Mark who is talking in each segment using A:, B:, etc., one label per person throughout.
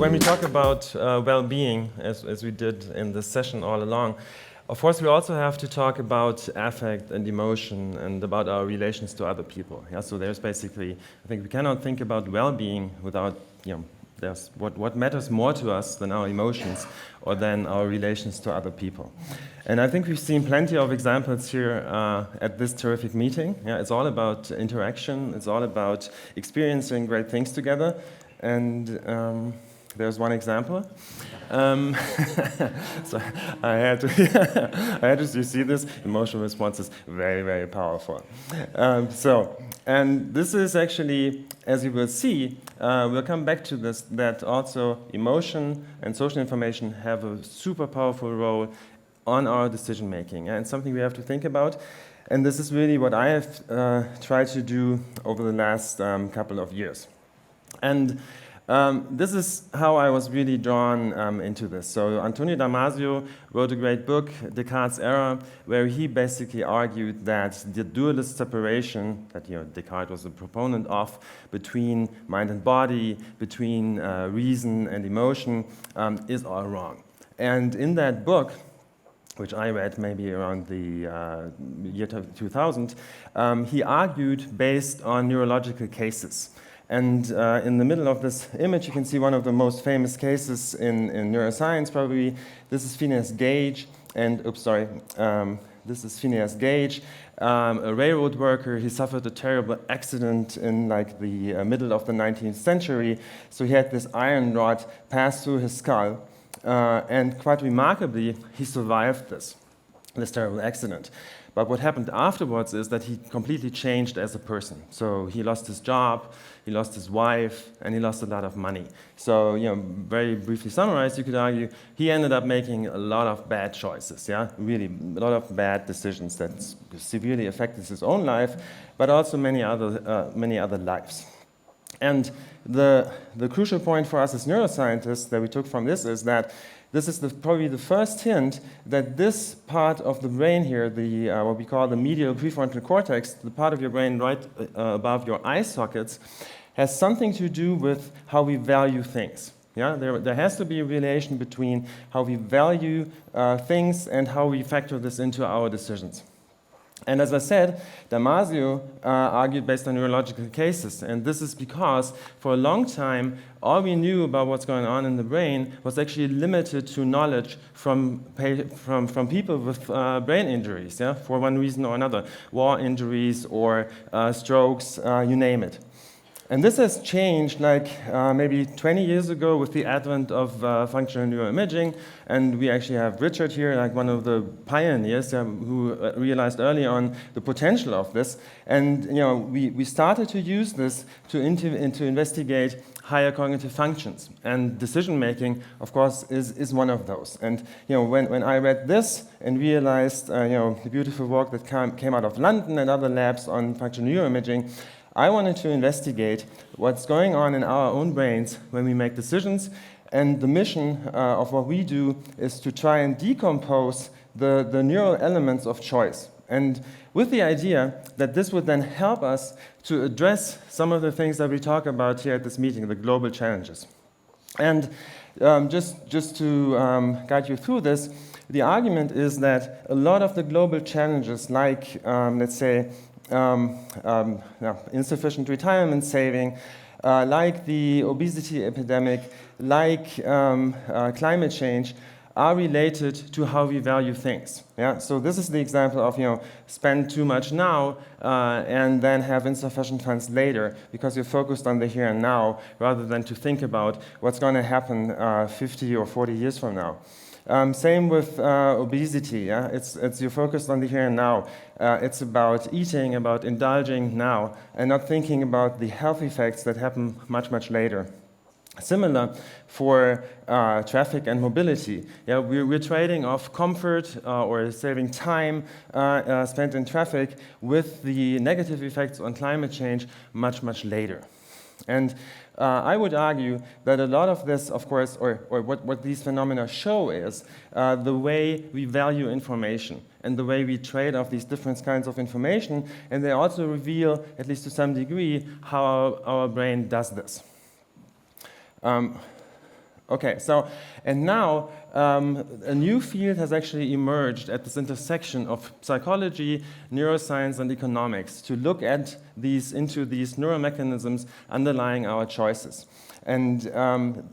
A: when we talk about well-being, as we did in this session all along, of course we also have to talk about affect and emotion and about our relations to other people. Yeah? So there's basically, I think we cannot think about well-being without, there's what matters more to us than our emotions or than our relations to other people. And I think we've seen plenty of examples here at this terrific meeting. Yeah, it's all about interaction. It's all about experiencing great things together. And there's one example. So I had to, you see this? Emotional response is very, very powerful. And this is actually, as you will see, we'll come back to this, that also emotion and social information have a super powerful role on our decision making. And something we have to think about. And this is really what I have tried to do over the last couple of years. And this is how I was really drawn into this. So Antonio Damasio wrote a great book, Descartes' Error, where he basically argued that the dualist separation that Descartes was a proponent of between mind and body, between reason and emotion, is all wrong. And in that book, which I read maybe around the year 2000, he argued based on neurological cases. And in the middle of this image, you can see one of the most famous cases in neuroscience, probably. This is Phineas Gage, and, this is Phineas Gage, a railroad worker. He suffered a terrible accident in like the middle of the 19th century. So he had this iron rod pass through his skull, and quite remarkably, he survived this terrible accident. But what happened afterwards is that he completely changed as a person. So he lost his job, he lost his wife, and he lost a lot of money. So, very briefly summarized, you could argue he ended up making a lot of bad choices, yeah? Really, a lot of bad decisions that severely affected his own life, but also many other lives. And the crucial point for us as neuroscientists that we took from this is that this is probably the first hint that this part of the brain here, the what we call the medial prefrontal cortex, the part of your brain right above your eye sockets, has something to do with how we value things. Yeah, there has to be a relation between how we value things and how we factor this into our decisions. And as I said, Damasio argued based on neurological cases, and this is because for a long time, all we knew about what's going on in the brain was actually limited to knowledge from people with brain injuries, yeah, for one reason or another, war injuries or strokes, you name it. And this has changed like maybe 20 years ago with the advent of functional neuroimaging. And we actually have Richard here, like one of the pioneers who realized early on the potential of this. And we started to use this to investigate higher cognitive functions. And decision making, of course, is one of those. And when I read this and realized the beautiful work that came out of London and other labs on functional neuroimaging, I wanted to investigate what's going on in our own brains when we make decisions, and the mission of what we do is to try and decompose the neural elements of choice. And with the idea that this would then help us to address some of the things that we talk about here at this meeting, the global challenges. And just to guide you through this, the argument is that a lot of the global challenges, like, let's say, insufficient retirement saving, like the obesity epidemic, like climate change, are related to how we value things. Yeah? So this is the example of spend too much now and then have insufficient funds later because you're focused on the here and now rather than to think about what's going to happen 50 or 40 years from now. Same with obesity. Yeah? It's you're focused on the here and now. It's about eating, about indulging now, and not thinking about the health effects that happen much, much later. Similar for traffic and mobility. Yeah, we're trading off comfort or saving time spent in traffic with the negative effects on climate change much, much later. And I would argue that a lot of this, of course, or what these phenomena show is the way we value information and the way we trade off these different kinds of information, and they also reveal, at least to some degree, how our brain does this. Okay, so, and now a new field has actually emerged at this intersection of psychology, neuroscience, and economics to look at into these neuromechanisms underlying our choices. And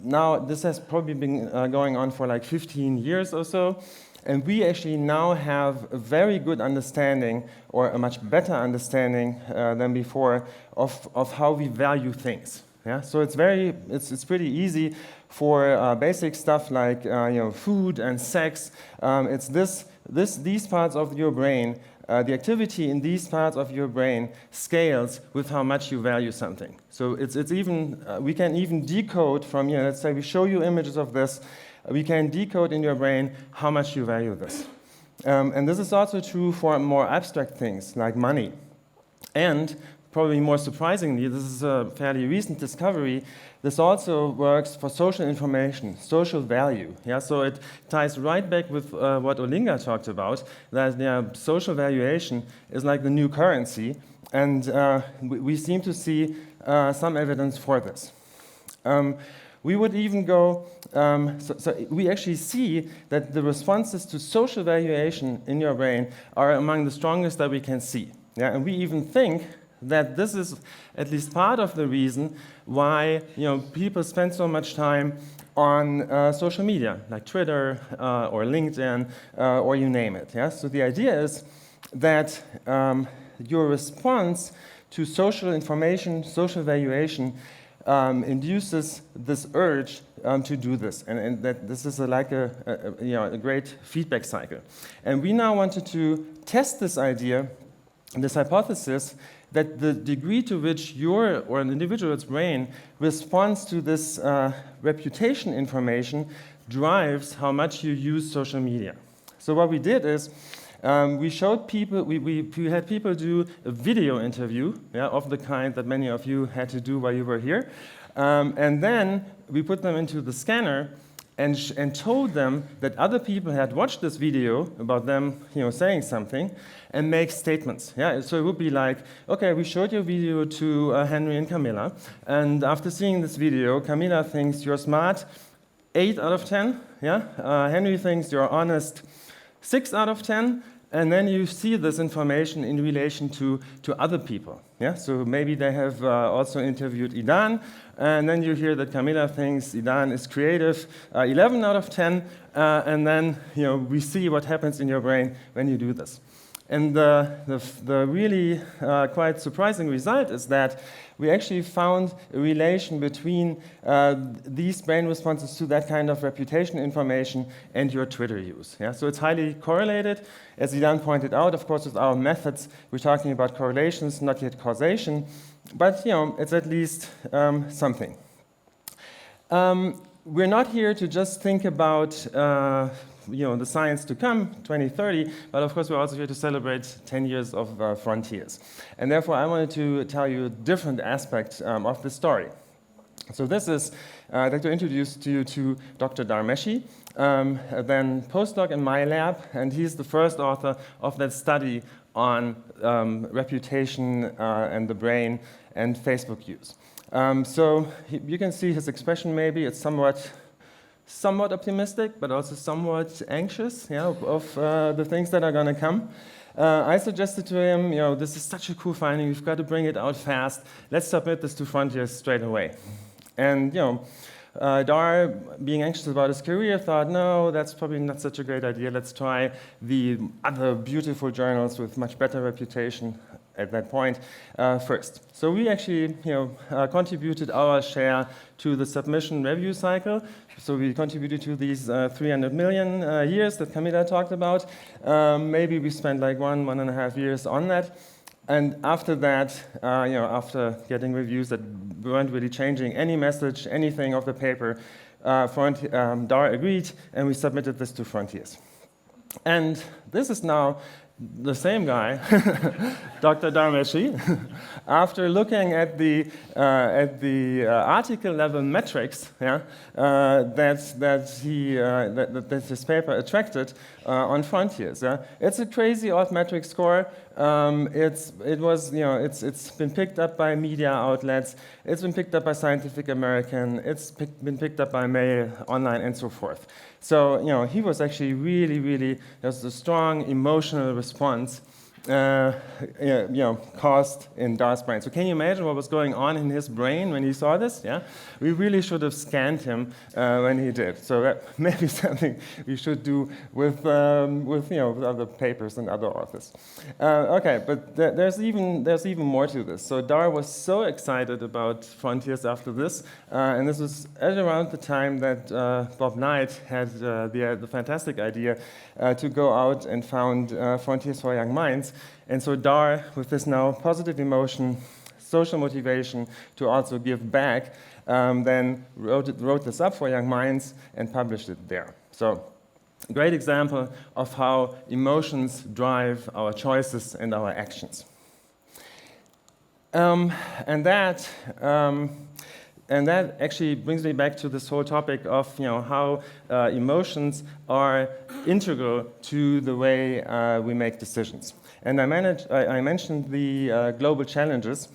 A: now this has probably been going on for like 15 years or so. And we actually now have a very good understanding, or a much better understanding than before, of how we value things. Yeah? So it's pretty easy for basic stuff like food and sex. It's these parts of your brain, the activity in these parts of your brain scales with how much you value something. So it's even we can even decode from let's say we show you images of this. We can decode in your brain how much you value this. And this is also true for more abstract things like money. And probably more surprisingly, this is a fairly recent discovery, this also works for social information, social value. Yeah? So it ties right back with what Olinga talked about, that social valuation is like the new currency, and we seem to see some evidence for this. We would even go, so we actually see that the responses to social valuation in your brain are among the strongest that we can see. Yeah? And we even think that this is at least part of the reason why people spend so much time on social media, like Twitter or LinkedIn or you name it. Yeah? So the idea is that your response to social information, social valuation, induces this urge to do this, and that this is like a great feedback cycle. And we now wanted to test this idea, this hypothesis, that the degree to which your or an individual's brain responds to this reputation information drives how much you use social media. So what we did is we showed people, we had people do a video interview of the kind that many of you had to do while you were here. And then we put them into the scanner and told them that other people had watched this video about them saying something and make statements. Yeah? So it would be like, okay, we showed your video to Henry and Camilla, and after seeing this video, Camilla thinks you're smart, 8 out of 10. Yeah? Henry thinks you're honest, 6 out of 10. And then you see this information in relation to other people. Yeah? So maybe they have also interviewed Idan, and then you hear that Camilla thinks Idan is creative, 11 out of 10, and then we see what happens in your brain when you do this. And the really quite surprising result is that we actually found a relation between these brain responses to that kind of reputation information and your Twitter use. Yeah? So it's highly correlated. As Idan pointed out, of course, with our methods, we're talking about correlations, not yet causation. But it's at least something. We're not here to just think about the science to come, 2030, but of course we're also here to celebrate 10 years of frontiers. And therefore I wanted to tell you a different aspect of the story. So this is, I'd like to introduce to you to Dr. Dharmeshi, then postdoc in my lab, and he's the first author of that study on reputation and the brain and Facebook use. So you can see his expression maybe, it's somewhat optimistic, but also somewhat anxious of the things that are going to come. I suggested to him, this is such a cool finding, we've got to bring it out fast. Let's submit this to Frontiers straight away. And Dar, being anxious about his career, thought, no, that's probably not such a great idea. Let's try the other beautiful journals with much better reputation at that point first. So we actually contributed our share to the submission review cycle. So we contributed to these 300 million years that Camilla talked about. Maybe we spent like 1.5 years on that. And after that, after getting reviews that weren't really changing any message, anything of the paper, Dar agreed, and we submitted this to Frontiers. And this is now the same guy, Dr. Dharmeshi, after looking at the article-level metrics that his paper attracted on Frontiers. It's a crazy odd metric score. It's been picked up by media outlets. It's been picked up by Scientific American. It's been picked up by Mail Online and so forth. So he was actually really there's a strong emotional response caused in Dar's brain. So can you imagine what was going on in his brain when he saw this? Yeah, we really should have scanned him when he did. So that may be something we should do with other papers and other authors. Okay, but there's even more to this. So Dar was so excited about frontiers after this, and this was at around the time that Bob Knight had the fantastic idea to go out and found Frontiers for Young Minds. And so Dar, with this now positive emotion, social motivation to also give back, then wrote this up for Young Minds and published it there. So great example of how emotions drive our choices and our actions. And that actually brings me back to this whole topic of how emotions are integral to the way we make decisions. And I mentioned the global challenges.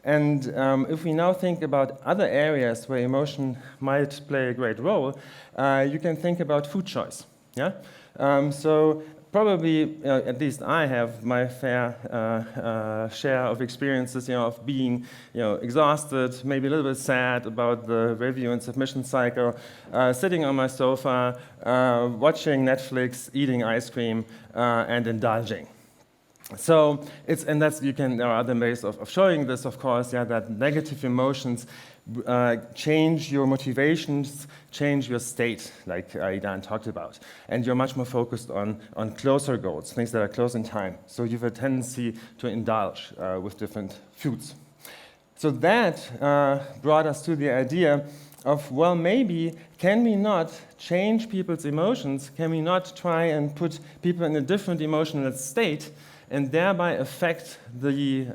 A: And if we now think about other areas where emotion might play a great role, you can think about food choice. Yeah. So probably, at least I have my fair share of experiences, of being, exhausted, maybe a little bit sad about the review and submission cycle, sitting on my sofa, watching Netflix, eating ice cream, and indulging. So there are other ways of showing this, of course, that negative emotions change your motivations, change your state, like Idan talked about. And you're much more focused on closer goals, things that are close in time. So you have a tendency to indulge with different foods. So that brought us to the idea of, well, maybe can we not change people's emotions? Can we not try and put people in a different emotional state and thereby affect the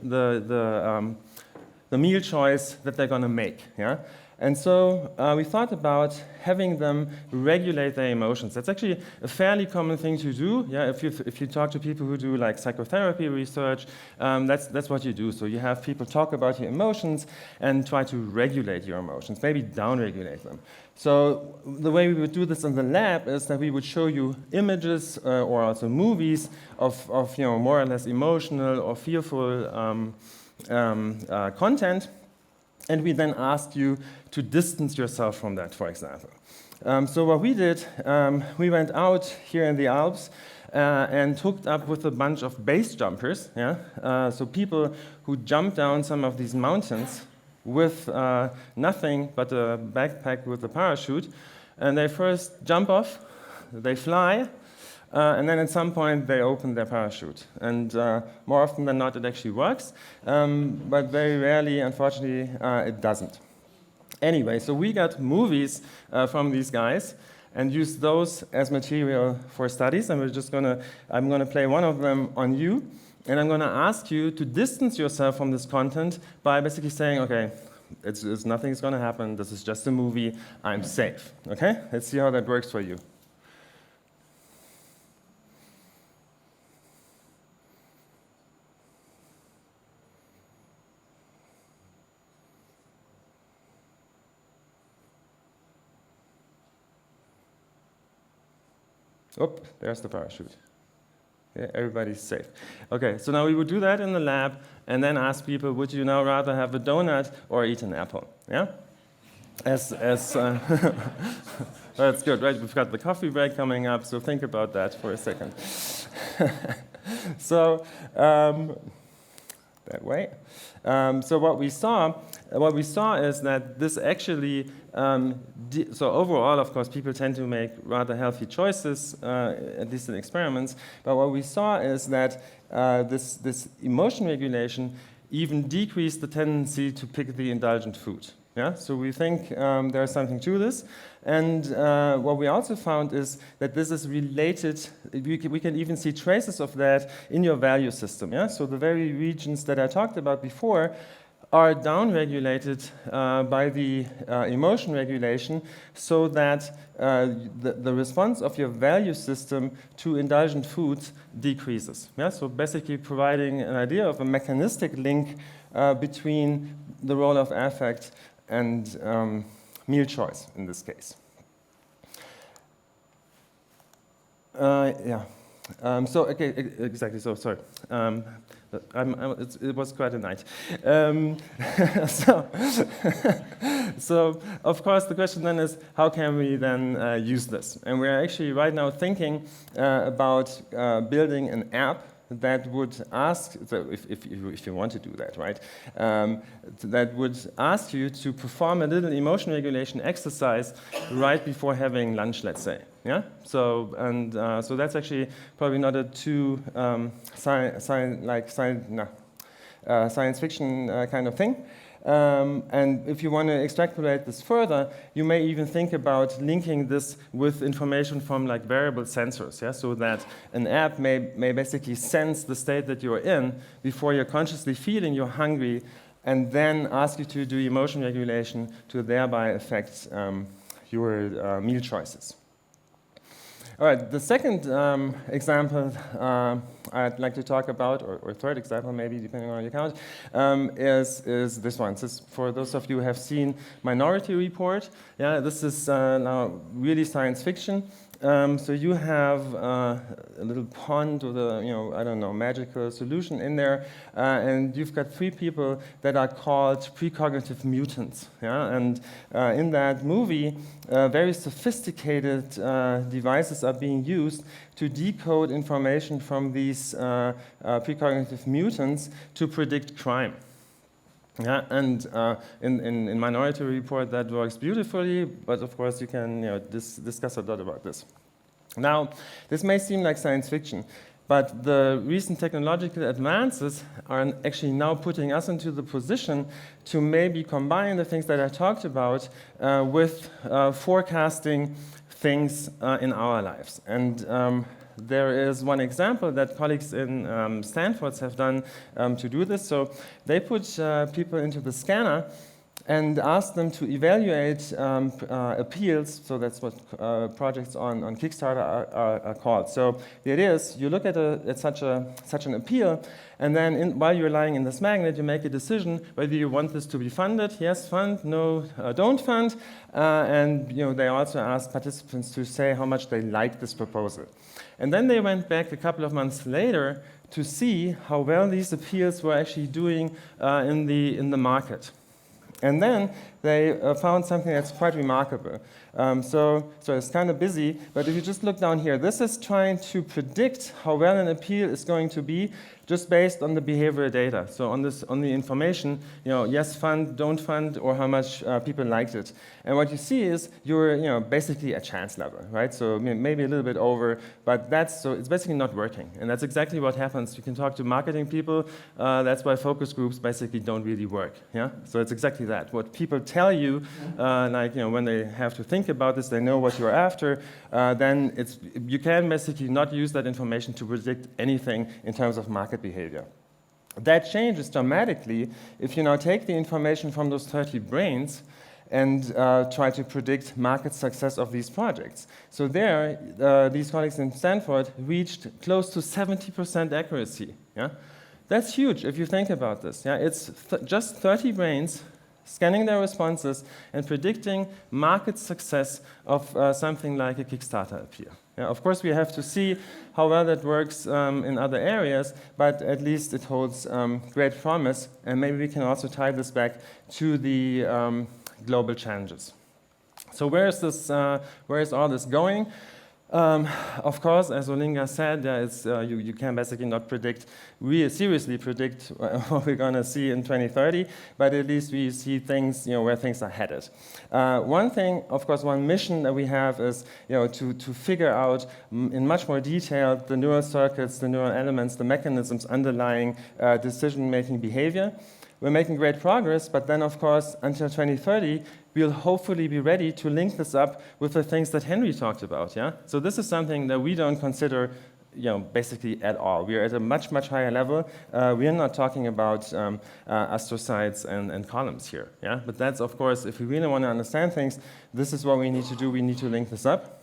A: meal choice that they're going to make? Yeah? And so we thought about having them regulate their emotions. That's actually a fairly common thing to do. Yeah, if you talk to people who do like psychotherapy research, that's what you do. So you have people talk about your emotions and try to regulate your emotions, maybe down-regulate them. So the way we would do this in the lab is that we would show you images or also movies of more or less emotional or fearful content. And we then asked you to distance yourself from that, for example. So what we did, we went out here in the Alps and hooked up with a bunch of base jumpers. Yeah? So people who jump down some of these mountains with nothing but a backpack with a parachute. And they first jump off, they fly, and then at some point they open their parachute. And more often than not, it actually works, but very rarely, unfortunately, it doesn't. Anyway, so we got movies from these guys and used those as material for studies. And I'm gonna play one of them on you, and I'm gonna ask you to distance yourself from this content by basically saying, okay, nothing's gonna happen. This is just a movie. I'm safe. Okay? Let's see how that works for you. Oh, there's the parachute. Yeah, everybody's safe. Okay, so now we would do that in the lab and then ask people, would you now rather have a donut or eat an apple? Yeah? That's good, right? We've got the coffee break coming up, so think about that for a second. So, that way. So what we saw is that this actually, so overall, of course, people tend to make rather healthy choices, at least in experiments, but what we saw is that this emotion regulation even decreased the tendency to pick the indulgent food. Yeah? So we think there's something to this. And what we also found is that this is related, we can even see traces of that in your value system. Yeah? So the very regions that I talked about before are downregulated by the emotion regulation, so that the response of your value system to indulgent foods decreases. Yeah? So basically providing an idea of a mechanistic link between the role of affect and meal choice in this case. So, okay, exactly, so sorry. It was quite a night. So, of course, the question then is, how can we then use this? And we're actually right now thinking about building an app that would ask, so if you want to do that, right, that would ask you to perform a little emotion regulation exercise right before having lunch, let's say. Yeah. So so that's actually probably not a too science fiction kind of thing. And if you want to extrapolate this further, you may even think about linking this with information from like variable sensors, yeah? So that an app may basically sense the state that you're in before you're consciously feeling you're hungry, and then ask you to do emotion regulation to thereby affect your meal choices. All right, the second example I'd like to talk about, or third example maybe, depending on your count, is this one. This is for those of you who have seen Minority Report. Yeah, this is now really science fiction. So you have a little pond with a, I don't know, magical solution in there, and you've got 3 people that are called precognitive mutants. Yeah? And in that movie, very sophisticated devices are being used to decode information from these precognitive mutants to predict crime. Yeah, and in Minority Report that works beautifully, but of course you can discuss a lot about this. Now, this may seem like science fiction, but the recent technological advances are actually now putting us into the position to maybe combine the things that I talked about with forecasting things in our lives. And there is one example that colleagues in Stanford have done to do this. So they put people into the scanner and asked them to evaluate appeals. So that's what projects on Kickstarter are called. So the idea is you look at such an appeal, and then while you're lying in this magnet, you make a decision whether you want this to be funded. Yes, fund. No, don't fund. And they also asked participants to say how much they like this proposal. And then they went back a couple of months later to see how well these appeals were actually doing in the market. And then they found something that's quite remarkable. So it's kind of busy, but if you just look down here, this is trying to predict how well an appeal is going to be just based on the behavioral data. So on the information, yes, fund, don't fund, or how much people liked it. And what you see is you're basically at chance level, right? So maybe a little bit over, but it's basically not working. And that's exactly what happens. You can talk to marketing people. That's why focus groups basically don't really work. Yeah. So it's exactly that. What people tell you, when they have to think about this, they know what you're after. Then you can basically not use that information to predict anything in terms of market behavior. That changes dramatically if you now take the information from those 30 brains and try to predict market success of these projects. So there, these colleagues in Stanford reached close to 70% accuracy. Yeah? That's huge if you think about this. Yeah? It's just 30 brains scanning their responses and predicting market success of something like a Kickstarter appeal. Yeah, of course, we have to see how well that works in other areas, but at least it holds great promise, and maybe we can also tie this back to the global challenges. So where is all this going? Of course, as Olinga said, you can basically not seriously predict what we're going to see in 2030, but at least we see things, where things are headed. One thing, of course, one mission that we have is, to figure out in much more detail the neural circuits, the neural elements, the mechanisms underlying decision-making behavior. We're making great progress, but then, of course, until 2030, we'll hopefully be ready to link this up with the things that Henry talked about. Yeah. So this is something that we don't consider basically at all. We are at a much, much higher level. We are not talking about astrocytes and columns here. Yeah? But that's, of course, if we really want to understand things, this is what we need to do. We need to link this up.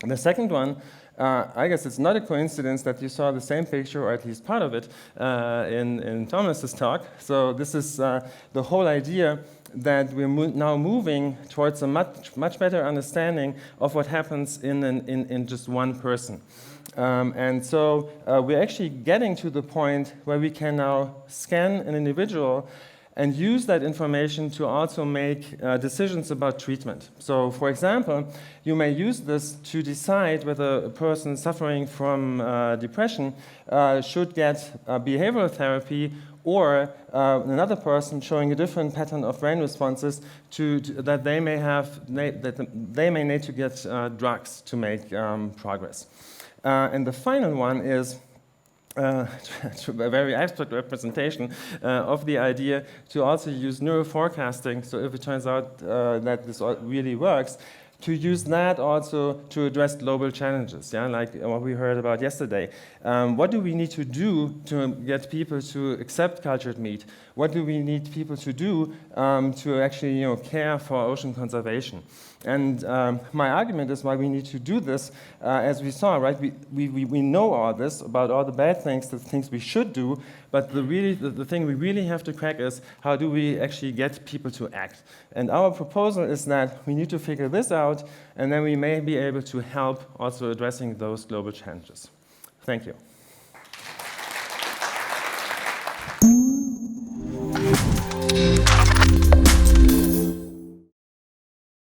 A: And the second one, I guess it's not a coincidence that you saw the same picture, or at least part of it, in Thomas's talk. So this is the whole idea that we're now moving towards a much better understanding of what happens in just one person. And so we're actually getting to the point where we can now scan an individual and use that information to also make decisions about treatment. So, for example, you may use this to decide whether a person suffering from depression should get behavioral therapy, or another person showing a different pattern of brain responses that they may need to get drugs to make progress. And the final one is a very abstract representation of the idea to also use neuroforecasting. So if it turns out that this really works, to use that also to address global challenges, yeah, like what we heard about yesterday. What do we need to do to get people to accept cultured meat? What do we need people to do to actually care for ocean conservation? And my argument is why we need to do this, as we saw, right? We know all this about all the bad things, the things we should do, but the thing we really have to crack is how do we actually get people to act? And our proposal is that we need to figure this out, and then we may be able to help also addressing those global challenges. Thank you.